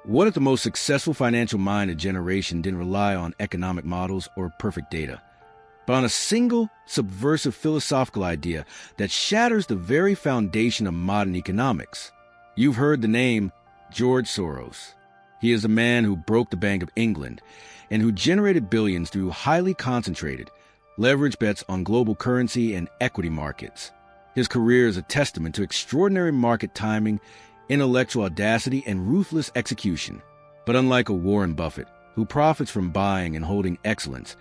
What if the most successful financial mind of generation didn't rely on economic models or perfect data, but on a single, subversive philosophical idea that shatters the very foundation of modern economics? You've heard the name George Soros. He is a man who broke the Bank of England and who generated billions through highly concentrated, leveraged bets on global currency and equity markets. His career is a testament to extraordinary market timing, intellectual audacity, and ruthless execution. But unlike a Warren Buffett, who profits from buying and holding excellence,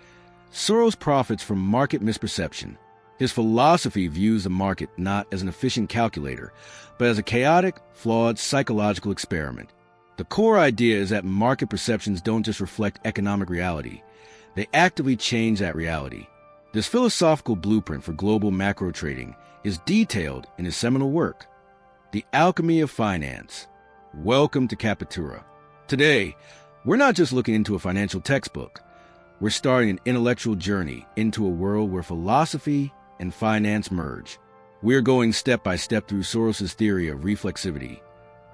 Soros profits from market misperception. His philosophy views the market not as an efficient calculator, but as a chaotic, flawed psychological experiment. The core idea is that market perceptions don't just reflect economic reality, they actively change that reality. This philosophical blueprint for global macro trading is detailed in his seminal work, The Alchemy of Finance. Welcome to Capitura. Today, we're not just looking into a financial textbook. We're starting an intellectual journey into a world where philosophy and finance merge. We're going step by step through Soros' theory of reflexivity,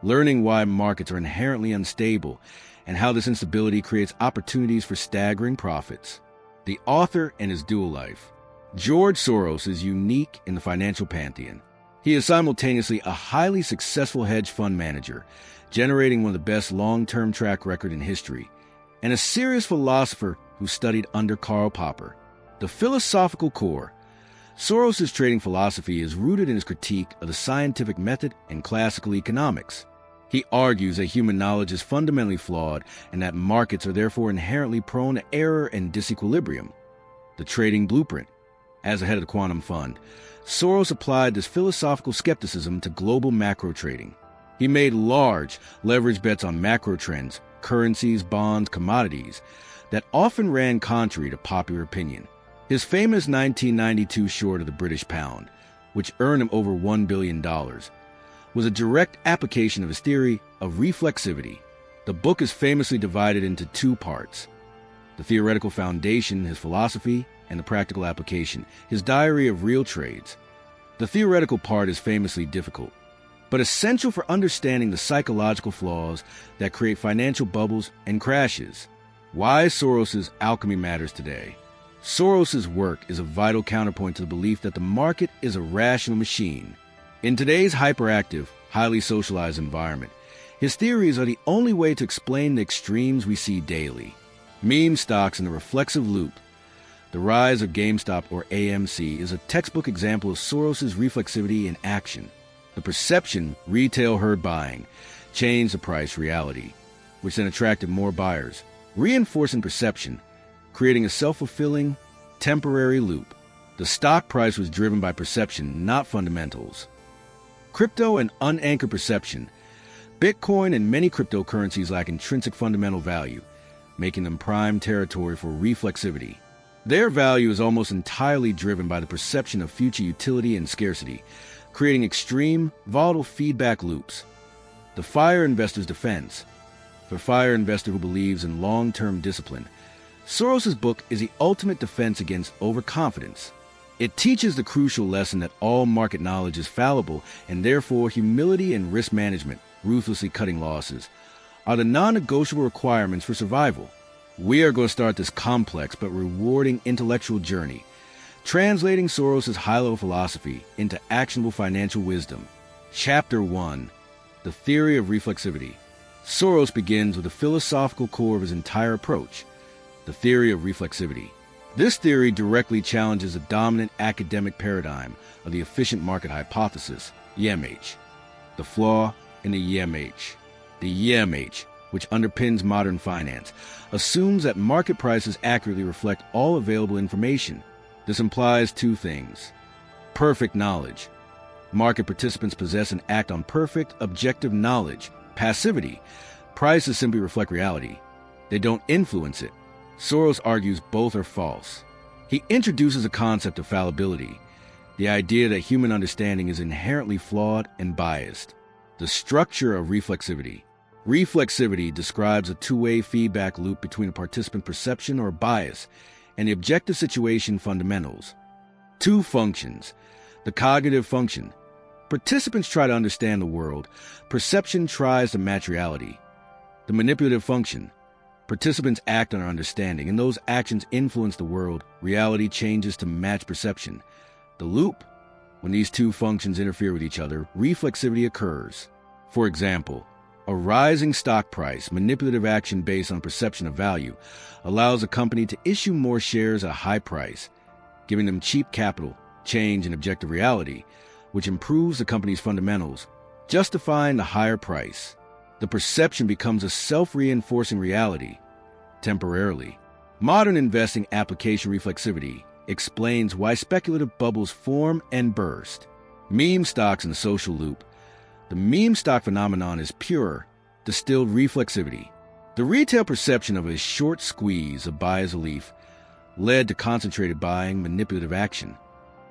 learning why markets are inherently unstable and how this instability creates opportunities for staggering profits. The author and his dual life. George Soros is unique in the financial pantheon. He is simultaneously a highly successful hedge fund manager, generating one of the best long-term track record in history, and a serious philosopher who studied under Karl Popper. The philosophical core. Soros' trading philosophy is rooted in his critique of the scientific method and classical economics. He argues that human knowledge is fundamentally flawed and that markets are therefore inherently prone to error and disequilibrium. The trading blueprint. As the head of the Quantum Fund, Soros applied this philosophical skepticism to global macro trading. He made large, leveraged bets on macro trends, currencies, bonds, commodities, that often ran contrary to popular opinion. His famous 1992 short of the British pound, which earned him over $1 billion, was a direct application of his theory of reflexivity. The book is famously divided into two parts: the theoretical foundation, his philosophy, and the practical application, his diary of real trades. The theoretical part is famously difficult, but essential for understanding the psychological flaws that create financial bubbles and crashes. Why Soros' alchemy matters today. Soros' work is a vital counterpoint to the belief that the market is a rational machine. In today's hyperactive, highly socialized environment, his theories are the only way to explain the extremes we see daily. Meme stocks and the reflexive loop. The rise of GameStop, or AMC, is a textbook example of Soros' reflexivity in action. The perception retail herd buying changed the price reality, which then attracted more buyers, reinforcing perception, creating a self-fulfilling, temporary loop. The stock price was driven by perception, not fundamentals. Crypto and unanchored perception. Bitcoin and many cryptocurrencies lack intrinsic fundamental value, making them prime territory for reflexivity. Their value is almost entirely driven by the perception of future utility and scarcity, creating extreme, volatile feedback loops. The FIRE investor's defense. For a FIRE investor who believes in long-term discipline, Soros' book is the ultimate defense against overconfidence. It teaches the crucial lesson that all market knowledge is fallible, and therefore humility and risk management, ruthlessly cutting losses, are the non-negotiable requirements for survival. We are going to start this complex but rewarding intellectual journey, translating Soros' high-level philosophy into actionable financial wisdom. Chapter 1. The Theory of Reflexivity. Soros begins with the philosophical core of his entire approach, the theory of reflexivity. This theory directly challenges the dominant academic paradigm of the efficient market hypothesis, EMH. The flaw in the EMH. The EMH, which underpins modern finance, assumes that market prices accurately reflect all available information. This implies two things. Perfect knowledge. Market participants possess and act on perfect, objective knowledge. Passivity. Prices simply reflect reality. They don't influence it. Soros argues both are false. He introduces a concept of fallibility, the idea that human understanding is inherently flawed and biased. The structure of reflexivity. Reflexivity describes a two-way feedback loop between a participant perception or bias and the objective situation fundamentals. Two functions. The cognitive function. Participants try to understand the world. Perception tries to match reality. The manipulative function. Participants act on our understanding, and those actions influence the world. Reality changes to match perception. The loop. When these two functions interfere with each other, reflexivity occurs. For example, a rising stock price, manipulative action based on perception of value, allows a company to issue more shares at a high price, giving them cheap capital, change in objective reality, which improves the company's fundamentals, justifying the higher price. The perception becomes a self-reinforcing reality, temporarily. Modern investing application reflexivity explains why speculative bubbles form and burst. Meme stocks in the social loop. The meme stock phenomenon is pure, distilled reflexivity. The retail perception of a short squeeze of buyer's relief led to concentrated buying, manipulative action.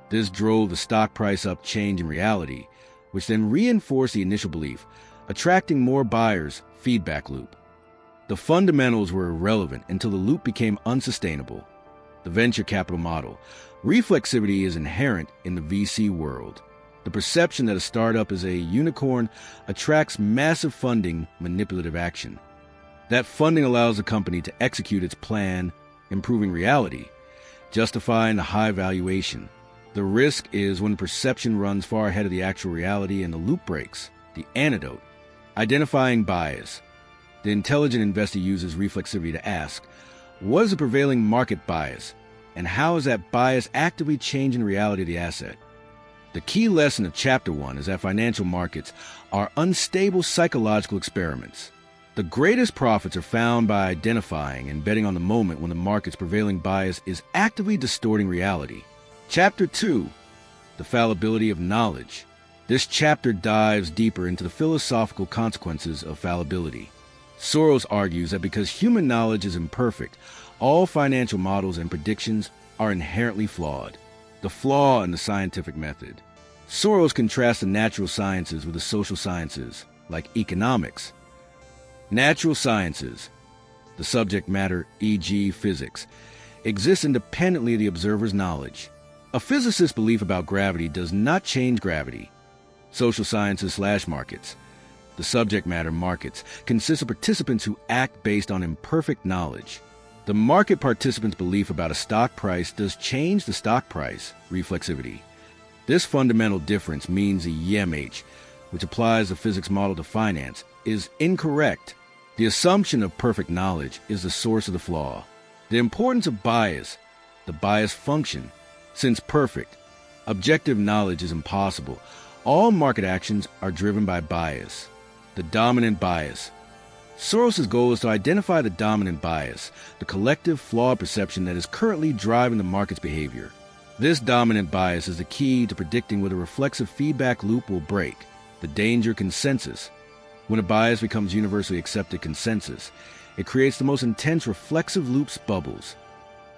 This drove the stock price up, change in reality, which then reinforced the initial belief, attracting more buyers. Feedback loop. The fundamentals were irrelevant until the loop became unsustainable. The venture capital model. Reflexivity is inherent in the VC world. The perception that a startup is a unicorn attracts massive funding, manipulative action. That funding allows the company to execute its plan, improving reality, justifying the high valuation. The risk is when perception runs far ahead of the actual reality and the loop breaks. The antidote. Identifying bias. The intelligent investor uses reflexivity to ask, what is the prevailing market bias, and how is that bias actively changing the reality of the asset? The key lesson of Chapter 1 is that financial markets are unstable psychological experiments. The greatest profits are found by identifying and betting on the moment when the market's prevailing bias is actively distorting reality. Chapter 2, The Fallibility of Knowledge. This chapter dives deeper into the philosophical consequences of fallibility. Soros argues that because human knowledge is imperfect, all financial models and predictions are inherently flawed. The flaw in the scientific method. Soros contrasts the natural sciences with the social sciences, like economics. Natural sciences, the subject matter, e.g. physics, exists independently of the observer's knowledge. A physicist's belief about gravity does not change gravity. Social sciences / markets. The subject matter, markets, consist of participants who act based on imperfect knowledge. The market participant's belief about a stock price does change the stock price, reflexivity. This fundamental difference means the EMH, which applies the physics model to finance, is incorrect. The assumption of perfect knowledge is the source of the flaw. The importance of bias, the bias function. Since perfect, objective knowledge is impossible, all market actions are driven by bias. The dominant bias. Soros' goal is to identify the dominant bias, the collective flawed perception that is currently driving the market's behavior. This dominant bias is the key to predicting whether a reflexive feedback loop will break. The danger consensus. When a bias becomes universally accepted consensus, it creates the most intense reflexive loops bubbles.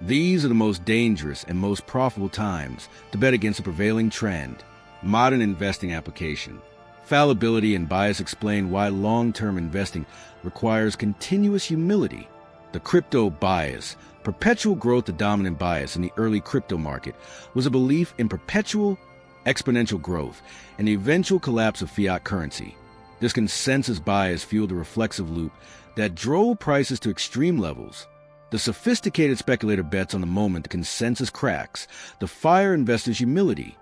These are the most dangerous and most profitable times to bet against a prevailing trend. Modern investing application. Fallibility and bias explain why long-term investing requires continuous humility. The crypto bias. Perpetual growth, the dominant bias in the early crypto market, was a belief in perpetual, exponential growth and the eventual collapse of fiat currency. This consensus bias fueled a reflexive loop that drove prices to extreme levels. The sophisticated speculator bets on the moment the consensus cracks, the FIRE investor's humility.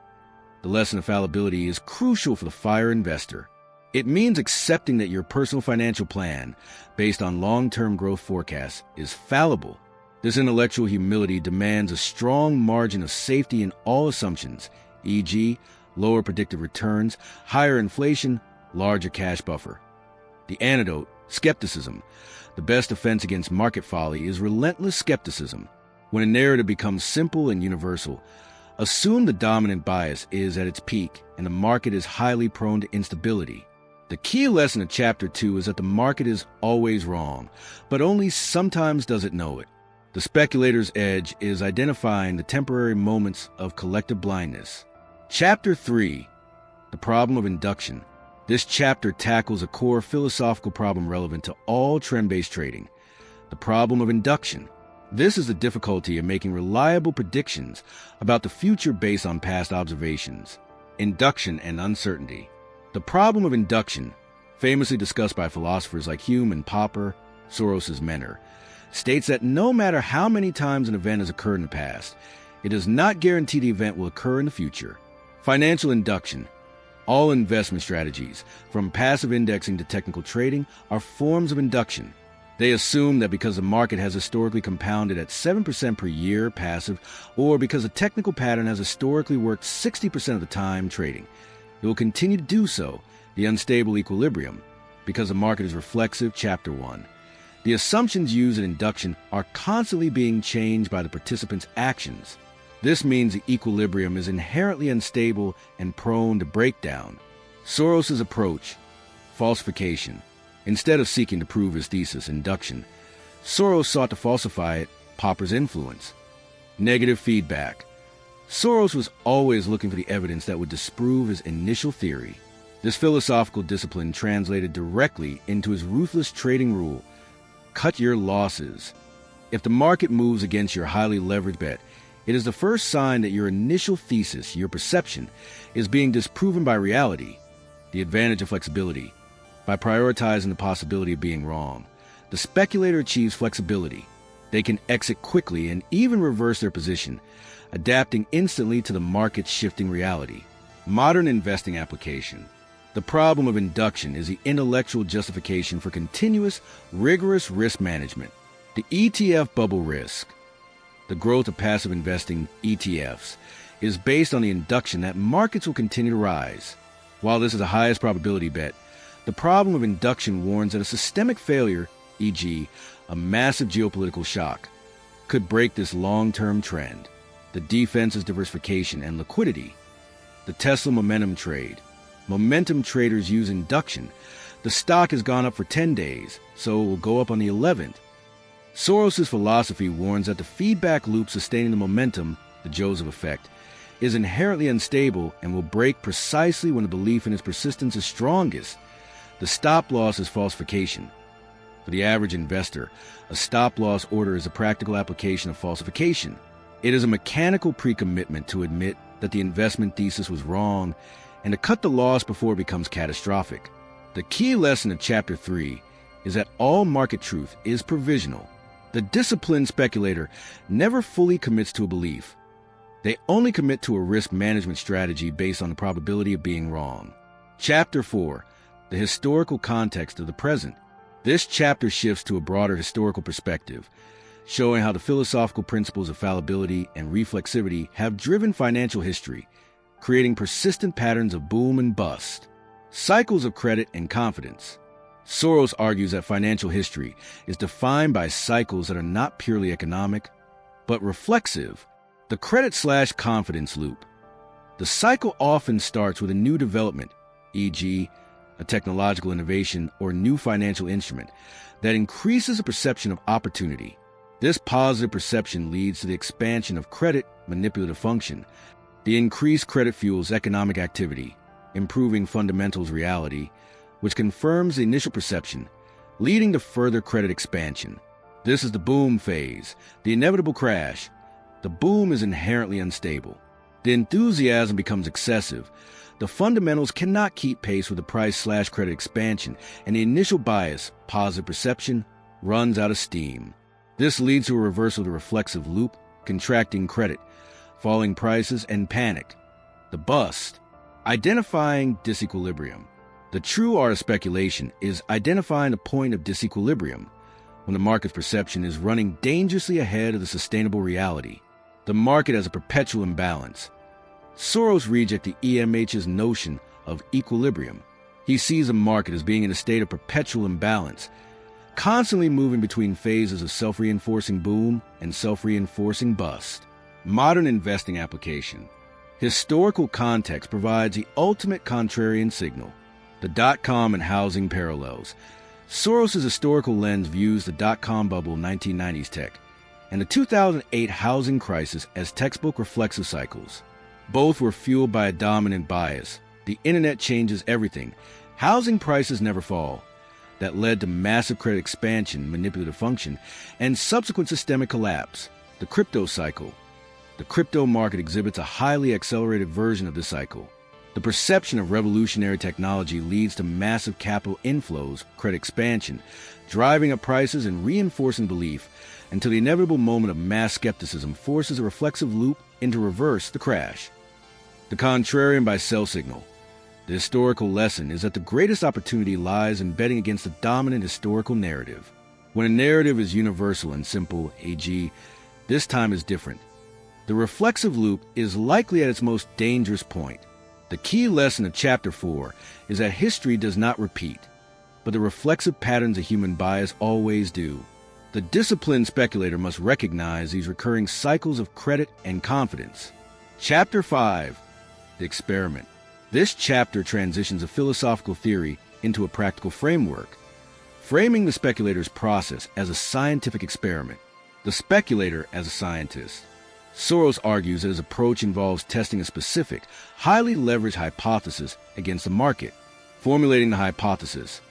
The lesson of fallibility is crucial for the FIRE investor. It means accepting that your personal financial plan, based on long-term growth forecasts, is fallible. This intellectual humility demands a strong margin of safety in all assumptions, e.g., lower predicted returns, higher inflation, larger cash buffer. The antidote, skepticism. The best defense against market folly is relentless skepticism. When a narrative becomes simple and universal, assume the dominant bias is at its peak and the market is highly prone to instability. The key lesson of Chapter 2 is that the market is always wrong, but only sometimes does it know it. The speculator's edge is identifying the temporary moments of collective blindness. Chapter 3, The Problem of Induction. This chapter tackles a core philosophical problem relevant to all trend-based trading, the problem of induction. This is the difficulty of making reliable predictions about the future based on past observations. Induction and uncertainty. The problem of induction. famously discussed by philosophers like Hume and Popper, Soros' mentor, states that no matter how many times an event has occurred in the past, it does not guarantee the event will occur in the future. Financial induction. All investment strategies, from passive indexing to technical trading, are forms of induction. They assume that because the market has historically compounded at 7% per year passive, or because a technical pattern has historically worked 60% of the time trading, it will continue to do so, the unstable equilibrium, because the market is reflexive, Chapter 1. The assumptions used in induction are constantly being changed by the participants' actions. This means the equilibrium is inherently unstable and prone to breakdown. Soros' approach, falsification. Instead of seeking to prove his thesis, induction, Soros sought to falsify it, Popper's influence. Negative feedback. Soros was always looking for the evidence that would disprove his initial theory. This philosophical discipline translated directly into his ruthless trading rule: cut your losses. If the market moves against your highly leveraged bet, it is the first sign that your initial thesis, your perception, is being disproven by reality. The advantage of flexibility. By prioritizing the possibility of being wrong, the speculator achieves flexibility. They can exit quickly and even reverse their position, adapting instantly to the market's shifting reality. Modern investing application. The problem of induction is the intellectual justification for continuous, rigorous risk management. The ETF bubble risk. The growth of passive investing, ETFs, is based on the induction that markets will continue to rise. While this is the highest probability bet, the problem of induction warns that a systemic failure, e.g., a massive geopolitical shock, could break this long-term trend. The defense is diversification and liquidity. The Tesla momentum trade. Momentum traders use induction. The stock has gone up for 10 days, so it will go up on the 11th. Soros' philosophy warns that the feedback loop sustaining the momentum, the Joseph effect, is inherently unstable and will break precisely when the belief in its persistence is strongest. The stop-loss is falsification. For the average investor, a stop-loss order is a practical application of falsification. It is a mechanical pre-commitment to admit that the investment thesis was wrong and to cut the loss before it becomes catastrophic. The key lesson of Chapter 3 is that all market truth is provisional. The disciplined speculator never fully commits to a belief. They only commit to a risk management strategy based on the probability of being wrong. Chapter 4. The historical context of the present. This chapter shifts to a broader historical perspective, showing how the philosophical principles of fallibility and reflexivity have driven financial history, creating persistent patterns of boom and bust, cycles of credit and confidence. Soros argues that financial history is defined by cycles that are not purely economic, but reflexive. The credit/confidence loop. The cycle often starts with a new development, e.g., a technological innovation or new financial instrument that increases the perception of opportunity. This positive perception leads to the expansion of credit manipulative function. The increased credit fuels economic activity, improving fundamentals reality, which confirms the initial perception, leading to further credit expansion. This is the boom phase, the inevitable crash. The boom is inherently unstable. The enthusiasm becomes excessive. The fundamentals cannot keep pace with the price/credit expansion, and the initial bias, positive perception, runs out of steam. This leads to a reversal of the reflexive loop, contracting credit, falling prices, and panic. The bust. Identifying disequilibrium. The true art of speculation is identifying the point of disequilibrium, when the market's perception is running dangerously ahead of the sustainable reality. The market has a perpetual imbalance. Soros rejects the EMH's notion of equilibrium. He sees the market as being in a state of perpetual imbalance, constantly moving between phases of self-reinforcing boom and self-reinforcing bust. Modern investing application. Historical context provides the ultimate contrarian signal. The dot-com and housing parallels. Soros' historical lens views the dot-com bubble 1990s tech and the 2008 housing crisis as textbook reflexive cycles. Both were fueled by a dominant bias. The internet changes everything. Housing prices never fall. That led to massive credit expansion, manipulative function, and subsequent systemic collapse. The crypto cycle. The crypto market exhibits a highly accelerated version of this cycle. The perception of revolutionary technology leads to massive capital inflows, credit expansion, driving up prices and reinforcing belief until the inevitable moment of mass skepticism forces a reflexive loop into reverse the crash. The contrarian by sell signal. The historical lesson is that the greatest opportunity lies in betting against the dominant historical narrative. When a narrative is universal and simple, e.g., this time is different, the reflexive loop is likely at its most dangerous point. The key lesson of Chapter 4 is that history does not repeat, but the reflexive patterns of human bias always do. The disciplined speculator must recognize these recurring cycles of credit and confidence. Chapter 5. The Experiment. This chapter transitions a philosophical theory into a practical framework, framing the speculator's process as a scientific experiment, the speculator as a scientist. Soros argues that his approach involves testing a specific, highly leveraged hypothesis against the market. Formulating the hypothesis.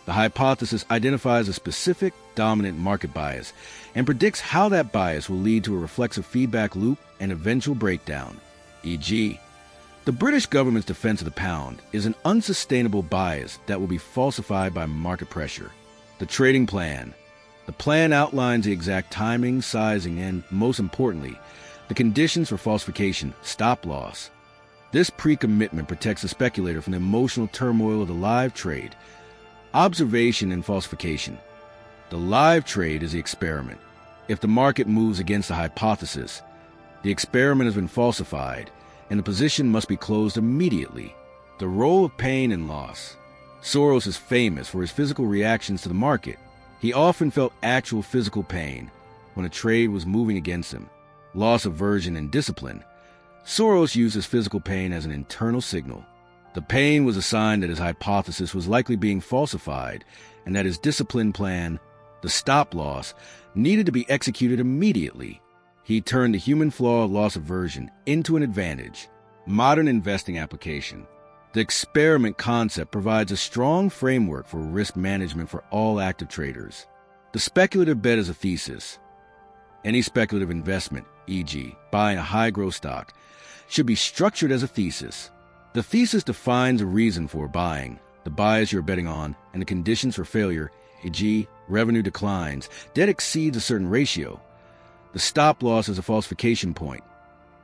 The hypothesis identifies a specific, dominant market bias and predicts how that bias will lead to a reflexive feedback loop and eventual breakdown. E.g., the British government's defense of the pound is an unsustainable bias that will be falsified by market pressure. The trading plan. The plan outlines the exact timing, sizing, and, most importantly, the conditions for falsification, stop loss. This pre-commitment protects the speculator from the emotional turmoil of the live trade. Observation and falsification. The live trade is the experiment. If the market moves against the hypothesis, the experiment has been falsified, and the position must be closed immediately. The role of pain and loss. Soros is famous for his physical reactions to the market. He often felt actual physical pain when a trade was moving against him. Loss of aversion and discipline. Soros uses physical pain as an internal signal. The pain was a sign that his hypothesis was likely being falsified and that his discipline plan, the stop loss, needed to be executed immediately. He turned the human flaw of loss aversion into an advantage. Modern investing application. The experiment concept provides a strong framework for risk management for all active traders. The speculative bet is a thesis. Any speculative investment, e.g., buying a high-growth stock, should be structured as a thesis. The thesis defines a reason for buying, the bias you're betting on, and the conditions for failure, e.g., revenue declines, debt exceeds a certain ratio. The stop loss is a falsification point.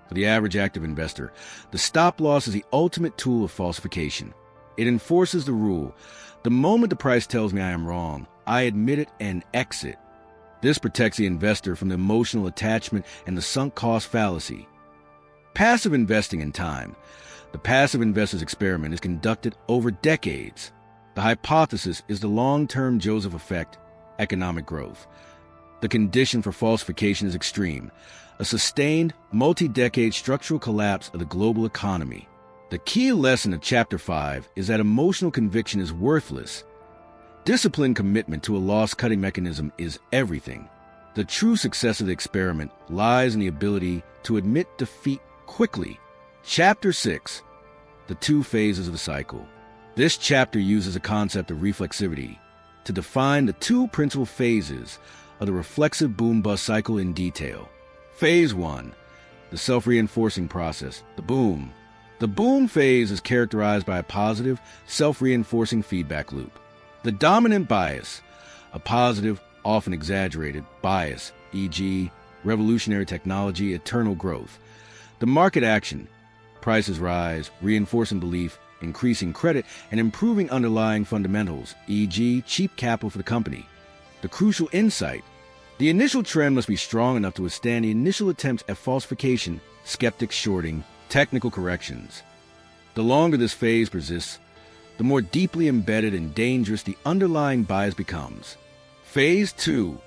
For the average active investor, the stop loss is the ultimate tool of falsification. It enforces the rule: the moment the price tells me I am wrong, I admit it and exit. This protects the investor from the emotional attachment and the sunk cost fallacy. Passive investing in time. The passive investor's experiment is conducted over decades. The hypothesis is the long-term Joseph effect, economic growth. The condition for falsification is extreme: a sustained, multi-decade structural collapse of the global economy. The key lesson of Chapter 5 is that emotional conviction is worthless. Disciplined commitment to a loss-cutting mechanism is everything. The true success of the experiment lies in the ability to admit defeat quickly. Chapter 6. The two phases of the cycle. This chapter uses the concept of reflexivity to define the two principal phases of the reflexive boom-bust cycle in detail. Phase 1. The self-reinforcing process, the boom. The boom phase is characterized by a positive, self-reinforcing feedback loop. The dominant bias, a positive, often exaggerated, bias, e.g., revolutionary technology, eternal growth. The market action, prices rise, reinforcing belief, increasing credit, and improving underlying fundamentals, e.g., cheap capital for the company. The crucial insight, the initial trend must be strong enough to withstand the initial attempts at falsification, skeptic shorting, technical corrections. The longer this phase persists, the more deeply embedded and dangerous the underlying bias becomes. Phase 2,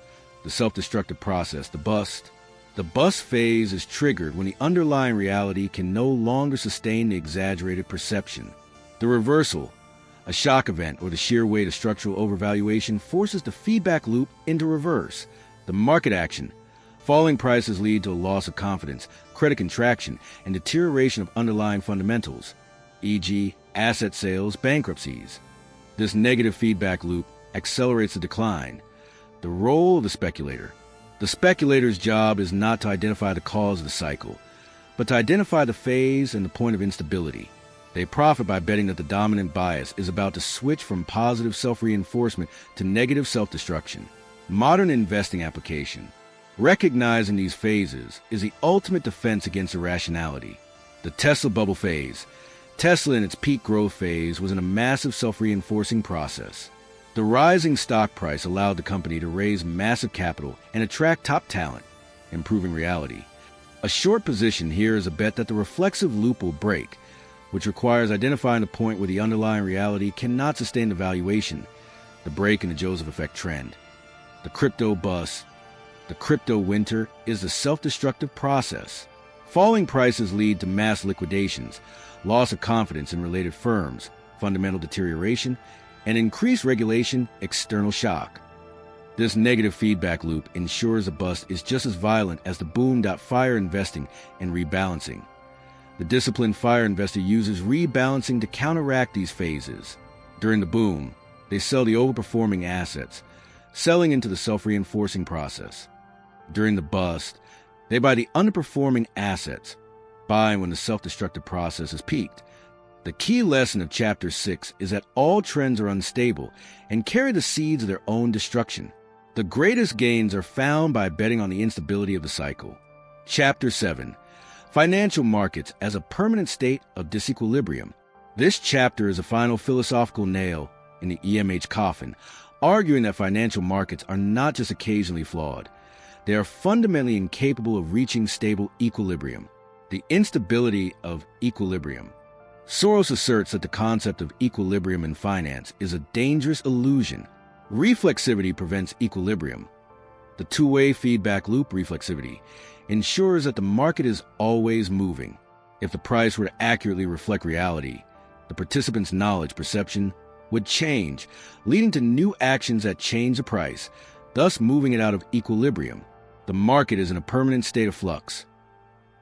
the self-destructive process, the bust. The bust phase is triggered when the underlying reality can no longer sustain the exaggerated perception. The reversal, a shock event or the sheer weight of structural overvaluation, forces the feedback loop into reverse. The market action, falling prices lead to a loss of confidence, credit contraction, and deterioration of underlying fundamentals, e.g., asset sales, bankruptcies. This negative feedback loop accelerates the decline. The role of the speculator. The speculator's job is not to identify the cause of the cycle, but to identify the phase and the point of instability. They profit by betting that the dominant bias is about to switch from positive self-reinforcement to negative self-destruction. Modern investing application. Recognizing these phases is the ultimate defense against irrationality. The Tesla bubble phase. Tesla in its peak growth phase was in a massive self-reinforcing process. The rising stock price allowed the company to raise massive capital and attract top talent, improving reality. A short position here is a bet that the reflexive loop will break, which requires identifying the point where the underlying reality cannot sustain the valuation, the break in the Joseph effect trend. The crypto bust. The crypto winter is the self-destructive process. Falling prices lead to mass liquidations, loss of confidence in related firms, fundamental deterioration, and increased regulation, external shock. This negative feedback loop ensures a bust is just as violent as the boom. Fire investing and rebalancing. The disciplined fire investor uses rebalancing to counteract these phases. During the boom, they sell the overperforming assets, selling into the self-reinforcing process. During the bust, they buy the underperforming assets, buying when the self-destructive process has peaked. The key lesson of Chapter 6 is that all trends are unstable and carry the seeds of their own destruction. The greatest gains are found by betting on the instability of the cycle. Chapter 7. Financial markets as a permanent state of disequilibrium. This chapter is a final philosophical nail in the EMH coffin, arguing that financial markets are not just occasionally flawed. They are fundamentally incapable of reaching stable equilibrium. The instability of equilibrium. Soros asserts that the concept of equilibrium in finance is a dangerous illusion. Reflexivity prevents equilibrium. The two-way feedback loop reflexivity ensures that the market is always moving. If the price were to accurately reflect reality, the participant's knowledge perception would change, leading to new actions that change the price, thus moving it out of equilibrium. The market is in a permanent state of flux.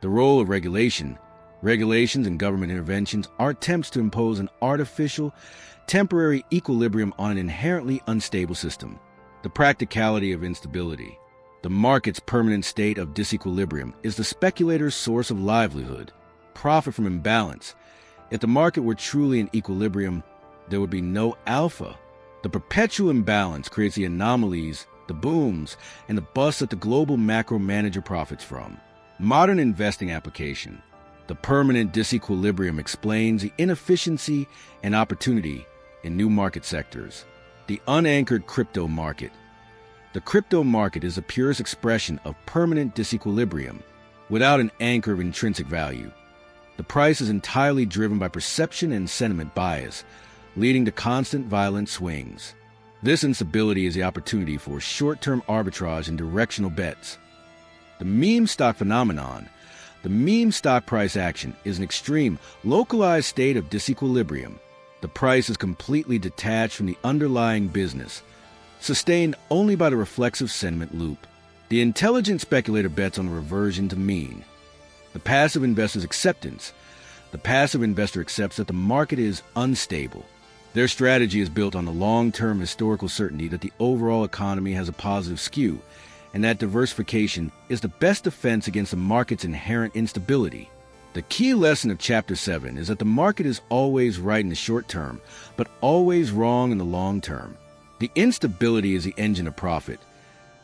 The role of regulation. Regulations and government interventions are attempts to impose an artificial, temporary equilibrium on an inherently unstable system. The practicality of instability. The market's permanent state of disequilibrium is the speculator's source of livelihood. Profit from imbalance. If the market were truly in equilibrium, there would be no alpha. The perpetual imbalance creates the anomalies, the booms, and the busts that the global macro manager profits from. Modern investing application. The permanent disequilibrium explains the inefficiency and opportunity in new market sectors. The unanchored crypto market. The crypto market is the purest expression of permanent disequilibrium, without an anchor of intrinsic value. The price is entirely driven by perception and sentiment bias, leading to constant violent swings. This instability is the opportunity for short-term arbitrage and directional bets. The meme stock phenomenon. The meme stock price action is an extreme, localized state of disequilibrium. The price is completely detached from the underlying business, sustained only by the reflexive sentiment loop. The intelligent speculator bets on the reversion to mean. The passive investor's acceptance. The passive investor accepts that the market is unstable. Their strategy is built on the long-term historical certainty that the overall economy has a positive skew, and that diversification is the best defense against the market's inherent instability. The key lesson of Chapter 7 is that the market is always right in the short term, but always wrong in the long term. The instability is the engine of profit.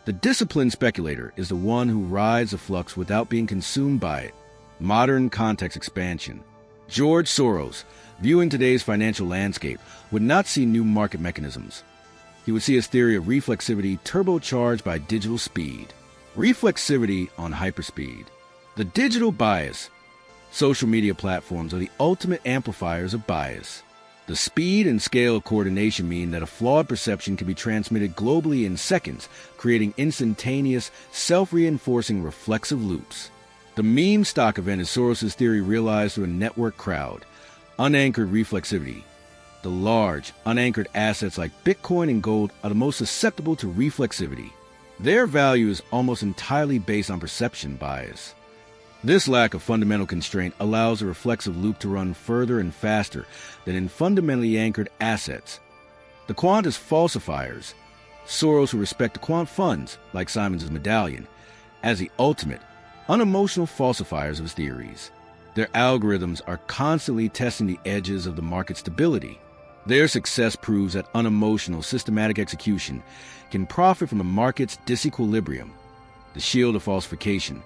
The disciplined speculator is the one who rides the flux without being consumed by it. Modern context expansion. George Soros, viewing today's financial landscape, would not see new market mechanisms. He would see his theory of reflexivity turbocharged by digital speed. Reflexivity on hyperspeed. The digital bias. Social media platforms are the ultimate amplifiers of bias. The speed and scale of coordination mean that a flawed perception can be transmitted globally in seconds, creating instantaneous, self-reinforcing reflexive loops. The meme stock event is Soros' theory realized through a network crowd. Unanchored reflexivity. The large, unanchored assets like Bitcoin and gold are the most susceptible to reflexivity. Their value is almost entirely based on perception bias. This lack of fundamental constraint allows a reflexive loop to run further and faster than in fundamentally anchored assets. The quant is falsifiers. Soros will respect the quant funds, like Simon's medallion, as the ultimate, unemotional falsifiers of his theories. Their algorithms are constantly testing the edges of the market stability. Their success proves that unemotional, systematic execution can profit from the market's disequilibrium, the shield of falsification.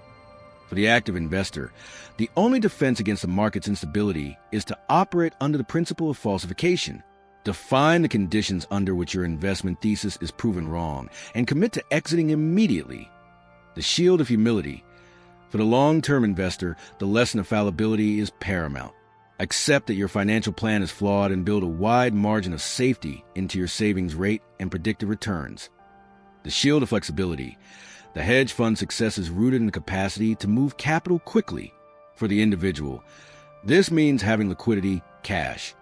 For the active investor, the only defense against the market's instability is to operate under the principle of falsification. Define the conditions under which your investment thesis is proven wrong and commit to exiting immediately. The shield of humility. For the long-term investor, the lesson of fallibility is paramount. Accept that your financial plan is flawed and build a wide margin of safety into your savings rate and predicted returns. The shield of flexibility. The hedge fund success is rooted in the capacity to move capital quickly. For the individual, this means having liquidity, cash,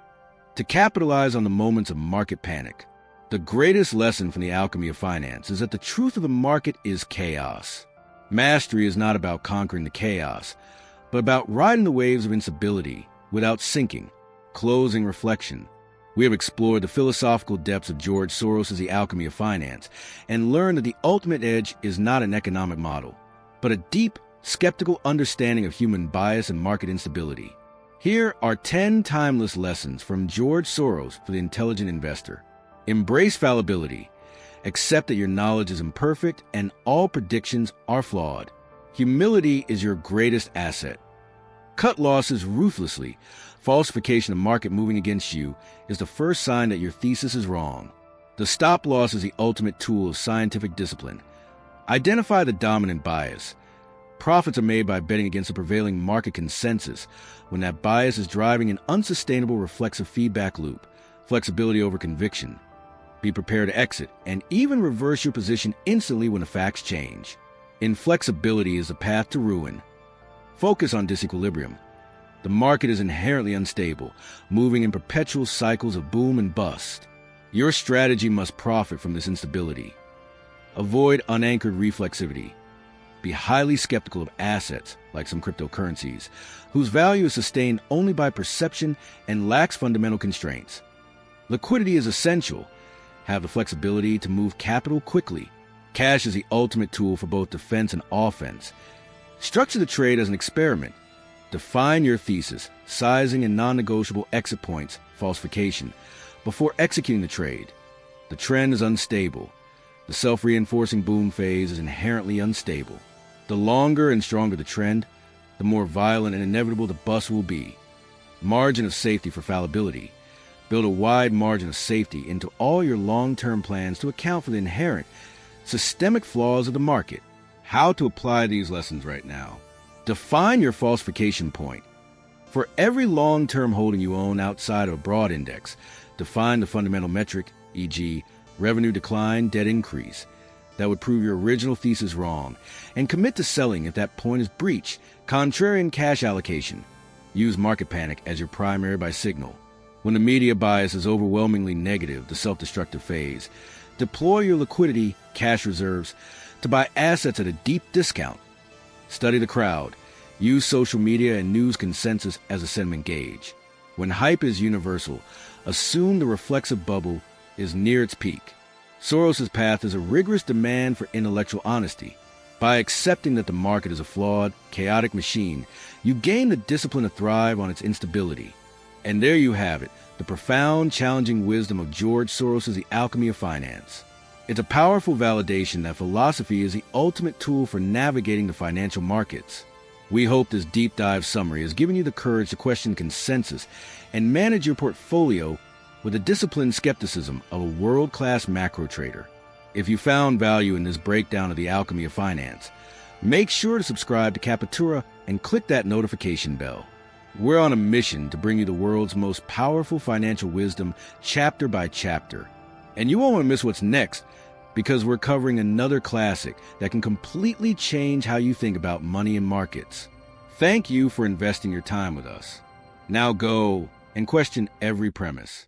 to capitalize on the moments of market panic. The greatest lesson from the Alchemy of Finance is that the truth of the market is chaos. Mastery is not about conquering the chaos, but about riding the waves of instability without sinking. Closing reflection. We have explored the philosophical depths of George Soros' The Alchemy of Finance and learned that the ultimate edge is not an economic model, but a deep, skeptical understanding of human bias and market instability. Here are 10 timeless lessons from George Soros for the intelligent investor. Embrace fallibility. Accept that your knowledge is imperfect and all predictions are flawed. Humility is your greatest asset. Cut losses ruthlessly. Falsification of market moving against you is the first sign that your thesis is wrong. The stop loss is the ultimate tool of scientific discipline. Identify the dominant bias. Profits are made by betting against the prevailing market consensus when that bias is driving an unsustainable reflexive feedback loop. Flexibility over conviction. Be prepared to exit and even reverse your position instantly when the facts change. Inflexibility is the path to ruin. Focus on disequilibrium. The market is inherently unstable, moving in perpetual cycles of boom and bust. Your strategy must profit from this instability. Avoid unanchored reflexivity. Be highly skeptical of assets, like some cryptocurrencies, whose value is sustained only by perception and lacks fundamental constraints. Liquidity is essential. Have the flexibility to move capital quickly. Cash is the ultimate tool for both defense and offense. Structure the trade as an experiment. Define your thesis, sizing and non-negotiable exit points, falsification, before executing the trade. The trend is unstable. The self-reinforcing boom phase is inherently unstable. The longer and stronger the trend, the more violent and inevitable the bust will be. Margin of safety for fallibility. Build a wide margin of safety into all your long-term plans to account for the inherent, systemic flaws of the market. How to apply these lessons right now. Define your falsification point. For every long-term holding you own outside of a broad index, define the fundamental metric, e.g., revenue decline, debt increase, that would prove your original thesis wrong, and commit to selling if that point is breached. Contrarian cash allocation. Use market panic as your primary buy signal. When the media bias is overwhelmingly negative, the self-destructive phase, deploy your liquidity, cash reserves, to buy assets at a deep discount. Study the crowd. Use social media and news consensus as a sentiment gauge. When hype is universal, assume the reflexive bubble is near its peak. Soros' path is a rigorous demand for intellectual honesty. By accepting that the market is a flawed, chaotic machine, you gain the discipline to thrive on its instability. And there you have it, the profound, challenging wisdom of George Soros' The Alchemy of Finance. It's a powerful validation that philosophy is the ultimate tool for navigating the financial markets. We hope this deep dive summary has given you the courage to question consensus and manage your portfolio with the disciplined skepticism of a world-class macro trader. If you found value in this breakdown of the Alchemy of Finance, make sure to subscribe to Capitura and click that notification bell. We're on a mission to bring you the world's most powerful financial wisdom chapter by chapter. And you won't want to miss what's next, because we're covering another classic that can completely change how you think about money and markets. Thank you for investing your time with us. Now go and question every premise.